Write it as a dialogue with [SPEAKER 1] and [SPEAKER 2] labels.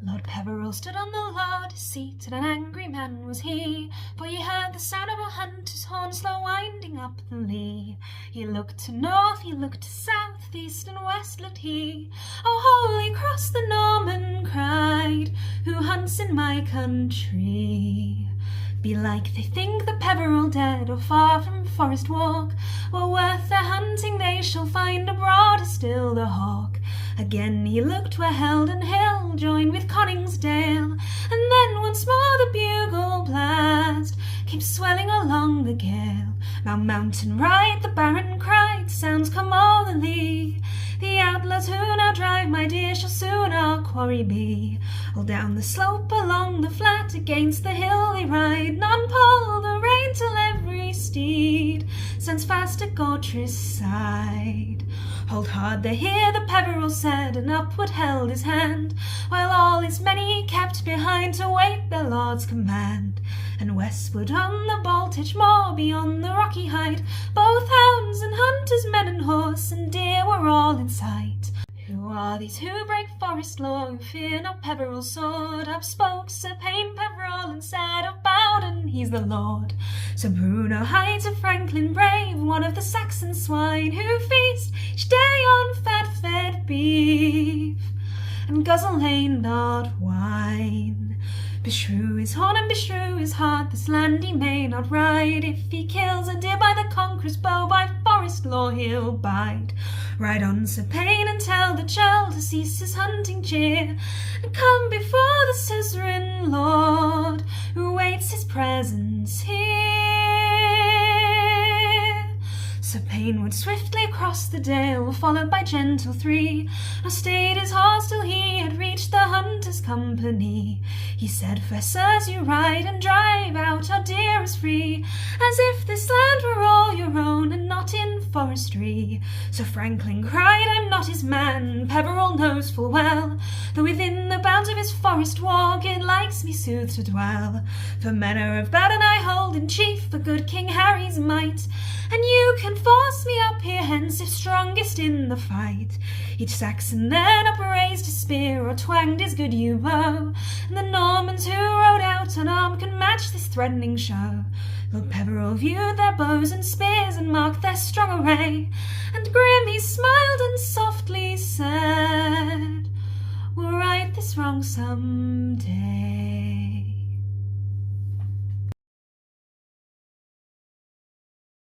[SPEAKER 1] Lord Peveril stood on the lord seat, and an angry man was he, for he heard the sound of a hunter's horn slow winding up the lea. He looked to north, he looked to south, east and west looked he. "O Holy Cross," the Norman cried, "who hunts in my country?" Belike they think the Peveril dead, or far from forest walk. Well worth their hunting they shall find abroad is still the hawk. Again he looked where Heldon Hill joined with Coningsdale, and then once more the bugle blast came swelling along the gale. Now mountain right, the Baron cried, sounds come o'er the lea. The outlaws who now drive, my dear, shall soon our quarry be. All down the slope, along the flat, against the hill they ride. None pull the rein till every steed stands fast at Gortry's side. "Hold hard there here," the Peveril said, and upward held his hand, while all his men he kept behind to wait their lord's command. And westward on the Baltich moor, beyond the rocky height, both hounds and hunters, men and horse and deer were all in sight. "Who are these who break forest law, who fear not Peveril's sword?" Up spoke Sir Payne Peveril and said, "Of Bowden he's the lord." Sir Bruno hides of Franklin brave, one of the Saxon swine, who feast each day on fat-fed beef and guzzle ain't not wine. Beshrew his horn and beshrew his heart, this land he may not ride. If he kills a deer by the conqueror's bow, by forest law he'll bide. Ride on, Sir Payne, and tell the churl to cease his hunting cheer, and come before the suzerain lord, who waits his presence here. Sir Payne would swiftly across the dale, followed by gentle three, nor stayed his horse till he had reached the hunter's company. He said, "Fair sirs, you ride and drive out our deer as free as if this land were all your own and not in forestry." Sir Franklin cried, "I'm not his man," Peveril knows full well, though within the bounds of his forest walk it likes me sooth to dwell. For manor of Bowden I hold in chief for good King Harry's might, and you can force me up here hence if strongest in the fight. Each Saxon then upraised his spear or twanged his good yew bow, and the Normans who rode out unarmed can match this threatening show. Lord Peveril viewed their bows and spears and marked their strong array, and grim he smiled and softly said, "We'll right this wrong some day."